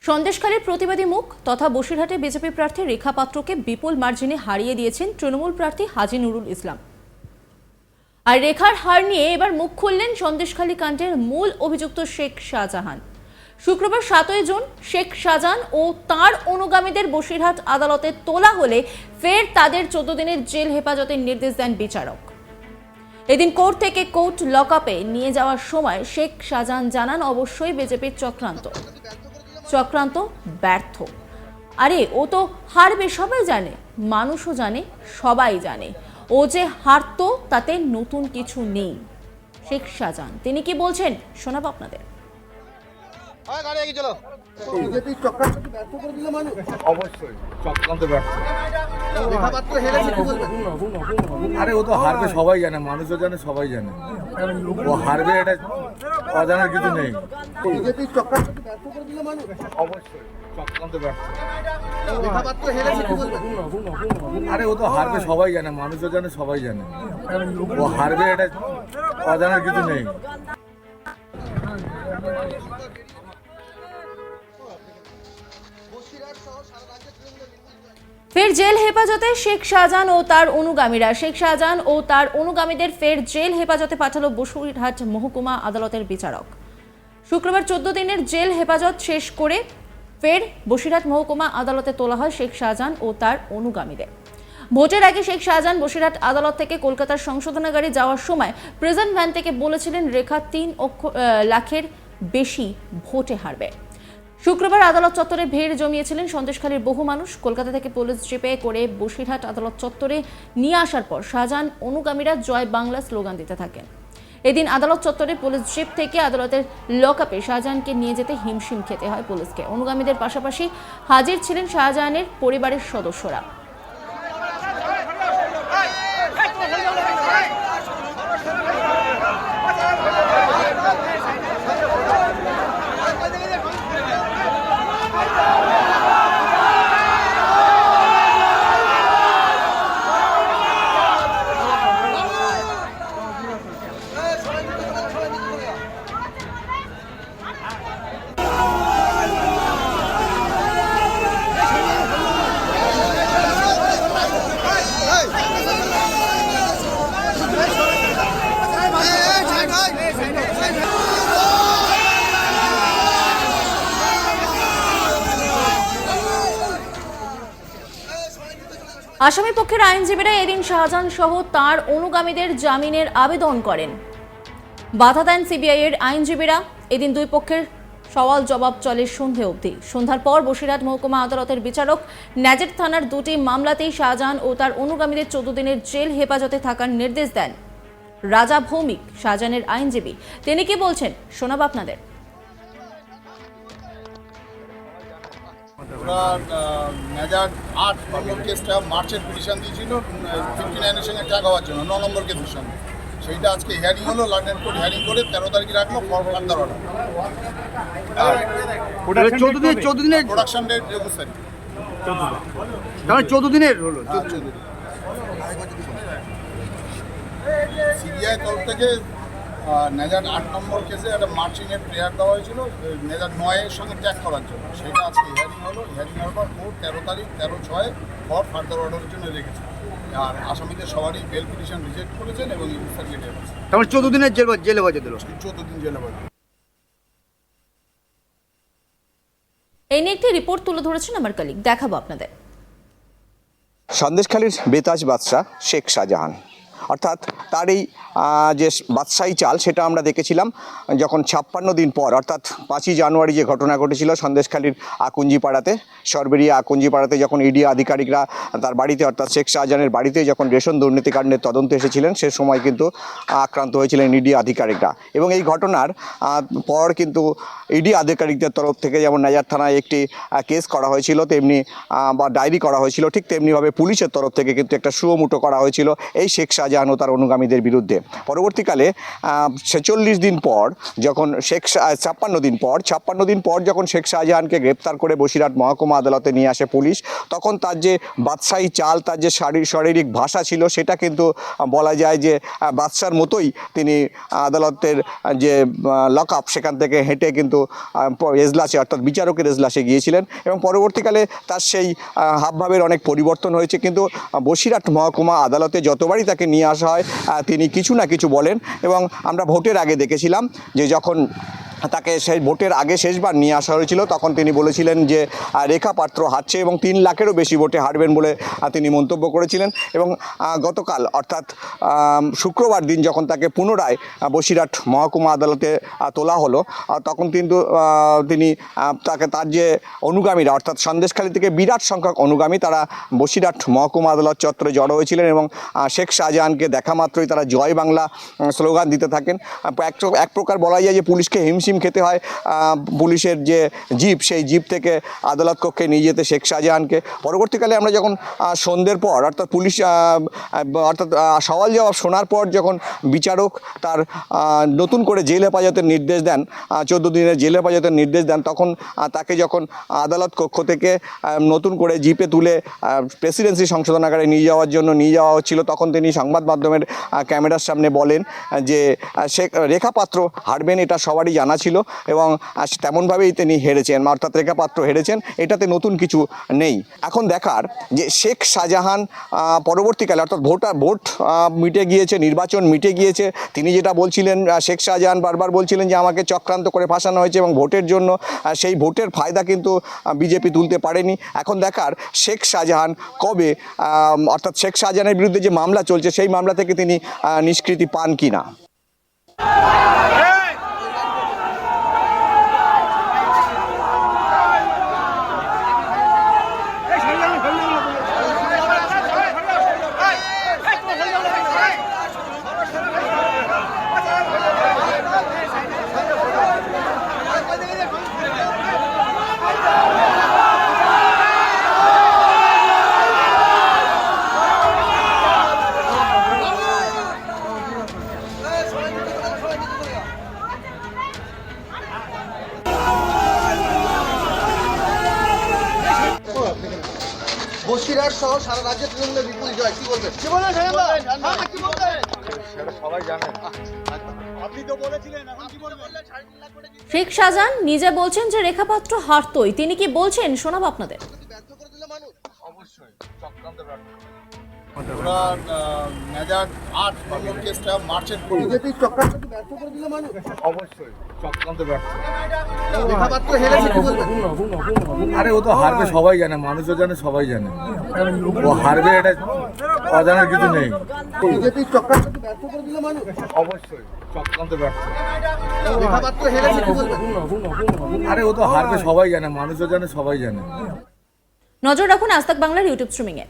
সন্দেশখালীর প্রতিবাদী মুখ তথা বসিরহাটে বিজেপি প্রার্থী রেখা পাত্রকে বিপুল মার্জিনে হারিয়ে দিয়েছেন তৃণমূল প্রার্থী হাজী নুরুল ইসলাম। আর রেখার হার নিয়ে এবার মুখ খুললেন সন্দেশখালী কাণ্ডের মূল অভিযুক্ত শেখ শাহজাহান। শুক্রবার 7 জুন শেখ শাহজাহান ও তাঁর অনুগামীদের বসিরহাট আদালতে তোলা হলে ফের তাদের 14 দিনের জেল হেফাজতের নির্দেশ দেন বিচারক। এদিন কোর্ট থেকে কোর্ট লকআপে নিয়ে যাওয়ার সময় শেখ শাহজাহান জানান, অবশ্যই বিজেপির চক্রান্ত ব্যর্থ। আরে ও তো হারবে, সবাই জানে, মানুষও জানে, সবাই জানে। ও যে হারতো তাতে নতুন কিছু নেই। শেখ শাহজাহান তিনি কি বলছেন শোনাবো আপনাদের। অবশ্যই চক্রান্ত ব্যর্থ। আরে ও তো হারবে, সবাই জানে, মানুষও জানে, সবাই জানে। ও হারবে, এটা অজানার কিছু নেই। অবশ্যই চক্রান্ত ব্যর্থ। আরে ও তো হারবে, সবাই জানে, মানুষও জানে, সবাই জানে। ও হারবে, এটা অজানার কিছু নেই। ফের জেল হেফাজতে শেখ শাহজাহান ও তার অনুগামীরা। শেখ শাহজাহান ও তার অনুগামীদের ফের জেল হেফাজতে পাঠালো বসিরহাট মহকুমা আদালতের বিচারক। শুক্রবার 14 দিনের জেল হেফাজত শেষ করে ফের বসিরহাট মহকুমা আদালতে তোলা হয় শেখ শাহজাহান ও তার অনুগামীদের। ভোটের আগে শেখ শাহজাহান বসিরহাট আদালত থেকে কলকাতার সংশোধনাগারে যাওয়ার সময় প্রেজেন্ট ভ্যান থেকে বলেছিলেন রেখা 3 লাখের বেশি ভোটে হারবে। শুক্রবার আদালত চত্বরে ভিড় জমিয়েছিলেন সন্দেশখালীর বহু মানুষ। কলকাতা থেকে পুলিশ জিপে করে বসিরহাট আদালত চত্বরে নিয়ে আসার পর শাহজাহান অনুগামীরা জয় বাংলা স্লোগান দিতে থাকেন। এদিন আদালত চত্বরে পুলিশ জিপ থেকে আদালতের লকআপে শাহজাহানকে নিয়ে যেতে হিমশিম খেতে হয় পুলিশকে। অনুগামীদের পাশাপাশি হাজির ছিলেন শাহজাহানের পরিবারের সদস্যরা। আসামি পক্ষের আইনজীবীরা এদিন শাহজাহান সহ তাঁর অনুগামীদের জামিনের আবেদন করেন। বাধা দেন সিবিআই এর আইনজীবীরা। এদিন দুই পক্ষের সওয়াল জবাব চলে সন্ধে অবধি। সন্ধ্যার পর বসিরহাট মহকুমা আদালতের বিচারক ন্যাজেট থানার 2টি মামলাতেই শাহজাহান ও তার অনুগামীদের 14 দিনের জেল হেফাজতে থাকার নির্দেশ দেন রাজা ভৌমিক, শাহজাহানের আইনজীবী। তিনি কি বলছেন শোনাবো আপনাদের। ওরা মেজার 8 নম্বর কেসটা মার্চের পিটিশন দিয়েছিল 59 সঙ্গে ট্যাগ হওয়ার জন্য 9 নম্বর কেসের সঙ্গে। সেইটা আজকে হিয়ারিং হলো, লন্ডন কোর্ট হিয়ারিং করে 13 তারিখে রাখলো ফর ফার্দার অর্ডার। 14 দিনের প্রোডাকশন ডেট 21 তারিখ। 14 দিনের হলো। সিবিআই তরফ থেকে নেজার 8 নম্বর কেসে একটা মার্চিংয়ের প্রেয়ার দেওয়া হয়েছিল নেজার 9-এর সঙ্গে ট্যাগ করার জন্য। সেটা আজকে হিয়ারিং হলো, হিয়ারিং হওয়ার পর কোর্ট 13 তারিখ 13/6 ফর ফার্দার অর্ডারের জন্য রেখেছে। আর আসামিদের সবারই বেল পিটিশন রিজেক্ট করেছেন এবং 21 তারিখে ডেট আছে। তারপর 14 দিনের জেলে বাজে দিল। 14 দিন জেলে বাজে। এই নিয়ে একটি রিপোর্ট তুলে ধরেছেন আমার কলিগ, দেখাবো আপনাদের। সন্দেশখালীর বেতাজ বাদশাহ শেখ শাহজাহান, অর্থাৎ তার এই যে বাদশাহী চাল সেটা আমরা দেখেছিলাম যখন 56 দিন পর, অর্থাৎ 5ই জানুয়ারি যে ঘটনা ঘটেছিল সন্দেশখালীর আকুঞ্জিপাড়াতে, সরবেরিয়া আকুঞ্জিপাড়াতে, যখন ইডি আধিকারিকরা তার বাড়িতে অর্থাৎ শেখ শাহজাহানের বাড়িতে যখন রেশন দুর্নীতিকাণ্ডের তদন্ত এসেছিলেন, সে সময় কিন্তু আক্রান্ত হয়েছিলেন ইডি আধিকারিকরা। এবং এই ঘটনার পর কিন্তু ইডি আধিকারিকদের তরফ থেকে যেমন নাজার থানায় একটি কেস করা হয়েছিল, তেমনি বা ডায়েরি করা হয়েছিল, ঠিক তেমনিভাবে পুলিশের তরফ থেকে কিন্তু একটা সুমোটো করা হয়েছিল এই শেখ শাহজাহান শাহজাহান ও তার অনুগামীদের বিরুদ্ধে। পরবর্তীকালে 46 দিন পর যখন 56 দিন পর যখন শেখ শাহজাহানকে গ্রেপ্তার করে বসিরহাট মহকুমা আদালতে নিয়ে আসে পুলিশ, তখন তার যে বাদশাহী চাল, তার যে শারীরিক ভাষা ছিল, সেটা কিন্তু বলা যায় যে বাদশার মতোই তিনি আদালতের যে লক আপ সেখান থেকে হেঁটে কিন্তু এজলাসে অর্থাৎ বিচারকের এজলাসে গিয়েছিলেন এবং পরবর্তীকালে তার সেই হাবভাবের অনেক পরিবর্তন হয়েছে। কিন্তু বসিরহাট মহকুমা আদালতে যতবারই তাকে নিয়ে আসা হয় তিনি কিছু না কিছু বলেন এবং আমরা ভোটের আগে দেখেছিলাম যে যখন তাকে সেই ভোটের আগে শেষবার নিয়ে আসা হয়েছিল তখন তিনি বলেছিলেন যে রেখা পাত্র হারছে এবং 3 লাখেরও বেশি ভোটে হারবেন বলে তিনি মন্তব্য করেছিলেন। এবং গতকাল অর্থাৎ শুক্রবার দিন যখন তাকে পুনরায় বসিরহাট মহকুমা আদালতে তোলা হলো তখন কিন্তু তিনি তার যে অনুগামীরা অর্থাৎ সন্দেশখালী থেকে বিরাট সংখ্যক অনুগামী তারা বসিরহাট মহকুমা আদালত চত্বরে জড়ো হয়েছিলেন এবং শেখ শাহজাহানকে দেখা মাত্রই তারা জয় বাংলা স্লোগান দিতে থাকেন। এক প্রকার বলা যায় যে পুলিশকে হিমশিম খেতে হয় পুলিশের যে জিপ, সেই জিপ থেকে আদালত কক্ষে নিয়ে যেতে শেখ শাহজাহানকে। পরবর্তীকালে আমরা যখন সন্ধ্যের পর অর্থাৎ পুলিশ অর্থাৎ সওয়াল জবাব শোনার পর যখন বিচারক তার নতুন করে জেল হেফাজতের নির্দেশ দেন, 14 দিনের জেল হেফাজতের নির্দেশ দেন, তখন তাকে যখন আদালত কক্ষ থেকে নতুন করে জিপে তুলে প্রেসিডেন্সি সংশোধনাগারে নিয়ে যাওয়া হচ্ছিল, তখন তিনি সংবাদ মাধ্যমের ক্যামেরার সামনে বলেন যে রেখা পাত্র হারবেন এটা সবারই জানা ছিল এবং তেমনভাবেই তিনি হেরেছেন, অর্থাৎ রেখা পাত্র হেরেছেন, এটাতে নতুন কিছু নেই। এখন দেখার যে শেখ শাহজাহান পরবর্তীকালে অর্থাৎ ভোট মিটে গিয়েছে, নির্বাচন মিটে গিয়েছে, তিনি যেটা বলছিলেন শেখ শাহজাহান বারবার বলছিলেন যে আমাকে চক্রান্ত করে ফাঁসানো হয়েছে এবং ভোটের জন্য সেই ভোটের ফায়দা কিন্তু বিজেপি তুলতে পারেনি। এখন দেখার শেখ শাহজাহান কবে অর্থাৎ শেখ শাহজাহানের বিরুদ্ধে যে মামলা চলছে সেই মামলা থেকে তিনি নিষ্কৃতি পান কিনা। বসিরহাট সহ সারা রাজ্যে তৃণমূলের বিপুল জয়, কি বলবেন? কি বলবেন? সেটা সবাই জানে। আপনি তো বলেছিলেন, এখন কি বলবেন? শেখ শাহজাহান নিজে বলছেন যে রেখাপাত্র হারতই, তিনি কি বলছেন শোনাবো আপনাদের। অবশ্যই চক্রান্ত ব্যর্থ। ওরা মেজাজ 8 নম্বর কেসটা মার্চের করলো। বিজেপি চক্রান্ত ব্যর্থ করে দিল মানুষ। অবশ্যই চক্রান্ত ব্যর্থ। রেখাপাত্র হেরেছে, কি বলবেন? আরে ও তো হারবে সবাই জানে, মানুষও জানে, সবাই জানে ও হারবে, এটা অজানার কিছু নেই। বিজেপি চক্রান্ত ব্যর্থ করে দিল মানুষ। অবশ্যই চক্রান্ত ব্যর্থ। রেখাপাত্র হেরেছে, কি বলবেন? আরে ও তো হারবে সবাই জানে, মানুষও জানে, সবাই জানে। নজর রাখুন আজ তাক বাংলার ইউটিউব স্ট্রিমিংয়ে।